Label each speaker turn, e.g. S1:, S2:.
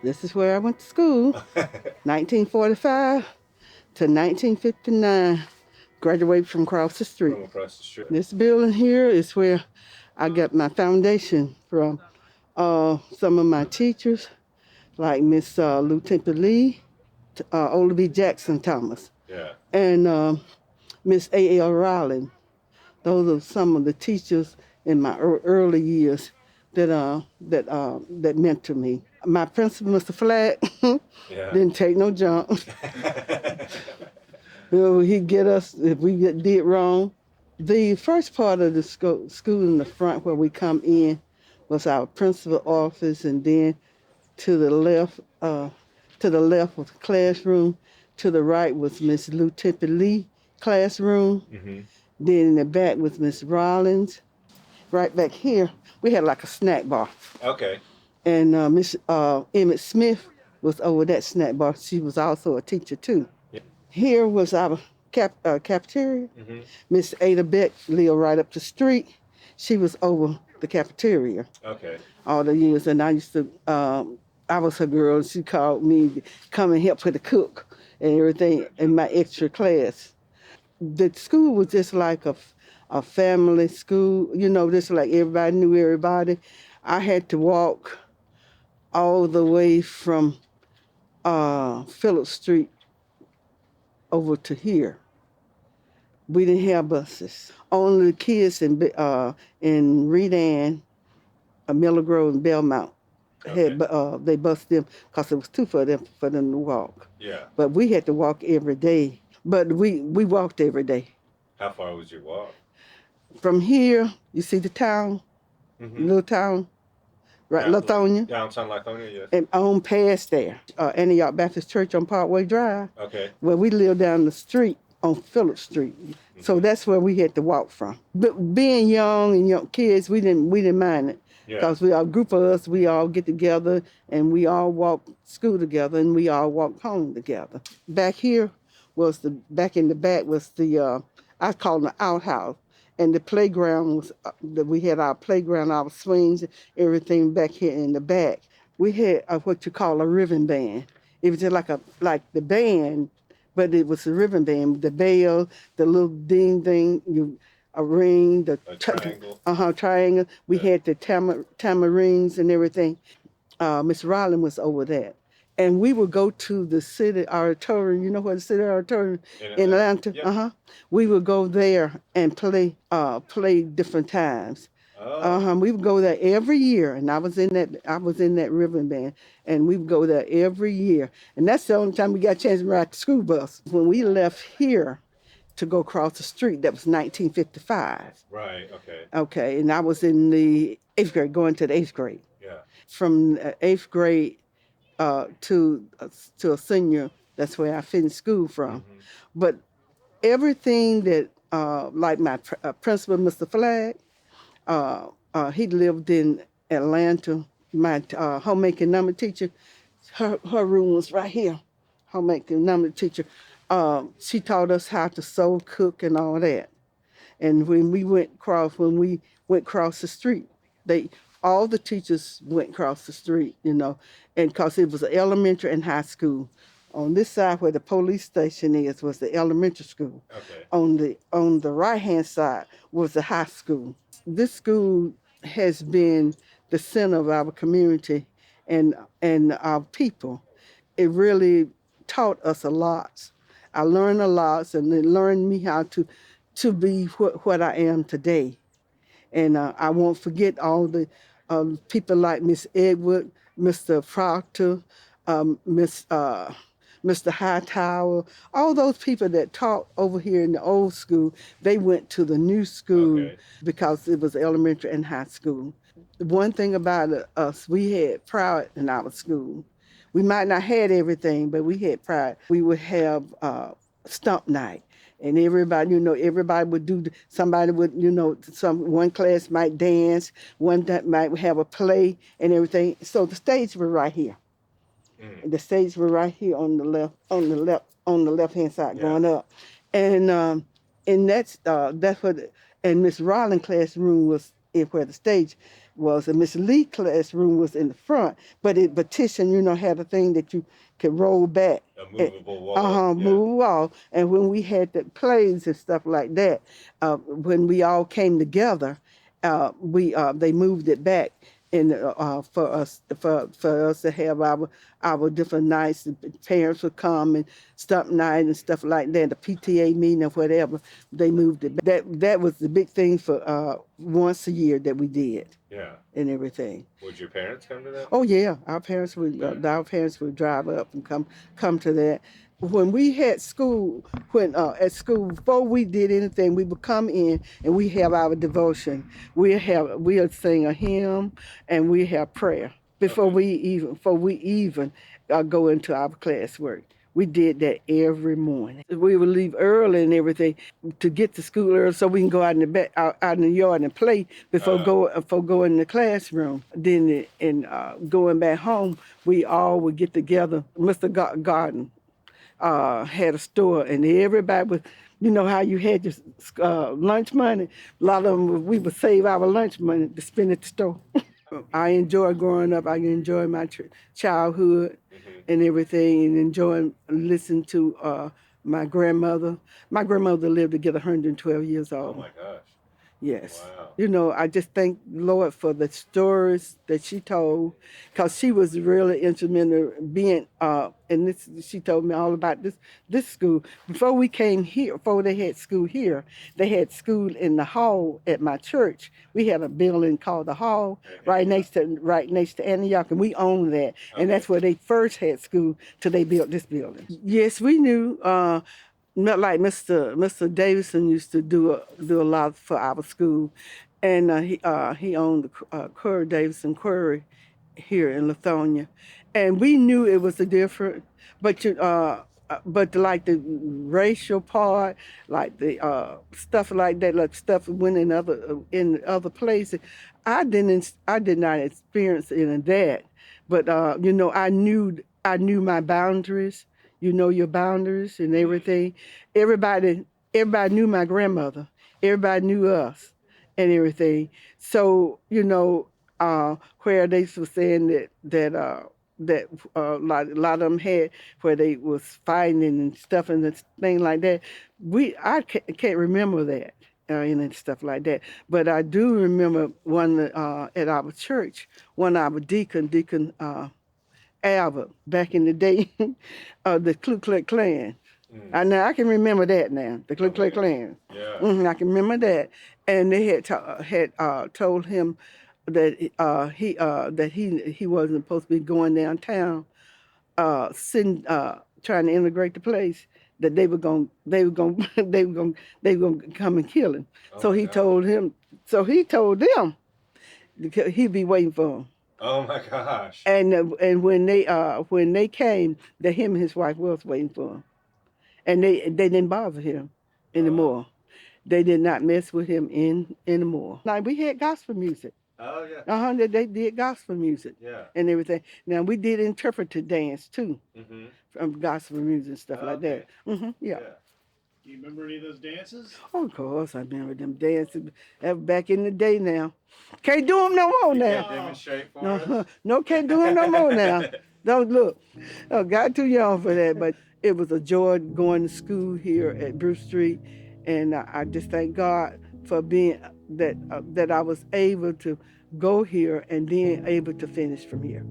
S1: This is where I went to school, 1945 to 1959. Graduated from across the street.
S2: From across the street.
S1: This building here is where I got my foundation from. Some of my teachers, like Miss Lieutenant Lee, Ola B. Jackson Thomas,
S2: Yeah.
S1: and Miss A.L. Rowling. Those are some of the teachers in my early years that mentored me. My principal, Mr. Flack,
S2: Yeah.
S1: didn't take no jump. He'd get us if we did wrong. The first part of the school in the front where we come in was our principal office, and then to the left was the classroom. To the right was Miss Lieutenant Lee classroom.
S2: Mm-hmm.
S1: Then in the back was Miss Rollins. Right back here, we had like a snack bar.
S2: Okay.
S1: And Miss Emmett Smith was over that snack bar. She was also a teacher too.
S2: Yeah.
S1: Here was our cafeteria.
S2: Mm-hmm.
S1: Miss Ada Beck lived right up the street. She was over the cafeteria.
S2: Okay.
S1: All the years, and I used to. I was her girl. She called me to come and help her to cook and everything in my extra class. The school was just like a family school, just like everybody knew everybody. I had to walk all the way from Phillip Street over to here. We didn't have buses. Only the kids in Redan, Miller Grove, and Belmont had they bused them because it was too for them to walk.
S2: Yeah.
S1: But we had to walk every day. But we walked every day.
S2: How far was your walk?
S1: From here, you see the town, little town, right, Lithonia.
S2: Downtown Lithonia, yes.
S1: And on past there, Antioch Baptist Church on Parkway Drive.
S2: Okay.
S1: Where we lived down the street on Phillip Street. Mm-hmm. So that's where we had to walk from. But being young and young kids, we didn't mind it. Because a group of us, we all get together and we all walk school together and we all walk home together. Back here back in the back was I call it the outhouse. And the playground was, we had our playground, our swings, everything back here in the back. We had what you call a ribbon band. It was just like the band, but it was a ribbon band. The bell, the little ding thing, a ring, the
S2: triangle.
S1: Triangle. We had the tamarines and everything. Miss Ryland was over that. And we would go to the city auditorium. You know what the city auditorium in Atlanta?
S2: Yep.
S1: We would go there and play different times.
S2: Oh.
S1: We would go there every year, and I was in that ribbon band, and we would go there every year. And that's the only time we got a chance to ride the school bus. When we left here to go across the street, that was 1955.
S2: Right. Okay.
S1: Okay, and I was in the 8th grade, going to the 8th grade.
S2: Yeah. From
S1: 8th grade to a senior, that's where I finished school from. Mm-hmm. But everything that, like my principal, Mr. Flagg, he lived in Atlanta. My homemaking number teacher, her room was right here. Homemaking number teacher. She taught us how to sew, cook, and all that. And when we went across the street, all the teachers went across the street, and because it was an elementary and high school. On this side where the police station is was the elementary school. Okay. On the right-hand side was the high school. This school has been the center of our community and our people. It really taught us a lot. I learned a lot, and it learned me how to be what I am today. And I won't forget all the people like Miss Edward, Mr. Proctor, Mr. Hightower, all those people that taught over here in the old school, they went to the new school because it was elementary and high school. The one thing about us, we had pride in our school. We might not had everything, but we had pride. We would have stump night. And everybody would do, somebody would, one class might dance, one that might have a play and everything. So the stage was right here. Mm. The stage was right here on the left-hand side going up. And that's what, and Miss Rollins' classroom was where the stage, was, and Miss Lee classroom was in the front, but it partition, had a thing that you could roll back.
S2: A movable wall.
S1: Move wall. And when we had the plays and stuff like that, when we all came together, we they moved it back. And for us to have our different nights, the parents would come and stump night and stuff like that, the PTA meeting or whatever, they moved it back. That was the big thing for once a year that we did.
S2: Yeah.
S1: And everything.
S2: Would your parents come to that?
S1: Oh yeah, our parents would drive up and come to that. When we had school, at school, before we did anything, we would come in and we have our devotion. We'll sing a hymn and we have prayer before we even go into our classwork. We did that every morning. We would leave early and everything to get to school early so we can go out in the back, out in the yard and play before going in the classroom. Then going back home, we all would get together. Mr. Garden had a store, and everybody was, how you had your lunch money. A lot of them, we would save our lunch money to spend at the store. I enjoy growing up. I enjoy my childhood and everything, and enjoying listening to my grandmother. My grandmother lived to get 112 years old.
S2: Oh my gosh.
S1: Yes.
S2: Wow.
S1: I just thank Lord for the stories that she told, because she was really instrumental being, and she told me all about this school. Before we came here, before they had school here, they had school in the hall at my church. We had a building called the Hall right next to Antioch, and we owned that. And that's where they first had school till they built this building. Yes, we knew. Not like Mr. Davidson used to do a lot for our school, and he owned the Curry Davidson Quarry here in Lithonia, and we knew it was a different, but like the racial part, like the stuff like that, like stuff went in other places. I did not experience any of that, but I knew my boundaries. Your boundaries and everything. Everybody knew my grandmother. Everybody knew us and everything. So, where they were saying that a lot of them had where they was fighting and stuff and thing like that. I can't remember that. And stuff like that. But I do remember one at our church, one of our Deacon Albert, back in the day, the Ku Klux Klan. Now I can remember that now, the Ku Klux Klan.
S2: Yeah.
S1: I can remember that, and they had told him that he wasn't supposed to be going downtown, trying to integrate the place. That they were going to come and kill him.
S2: Oh
S1: so
S2: my
S1: he
S2: gosh.
S1: told him. So he told them he'd be waiting for him.
S2: Oh my gosh.
S1: And when they came, that him and his wife was waiting for him, and they didn't bother him anymore. They did not mess with him anymore. Now we had gospel music.
S2: Oh yeah.
S1: They did gospel music.
S2: Yeah.
S1: And everything. Now we did interpretive dance too, from gospel music and stuff like that. Yeah.
S3: Do you remember any of those dances?
S1: Oh, of course, I remember them dances. That was back in the day now. Can't do them no more
S2: You
S1: now.
S2: can't demonstrate for us?
S1: No, can't do them no more now. Don't look. Oh, got too young for that, but it was a joy going to school here at Bruce Street, and I just thank God for being that I was able to go here and then able to finish from here.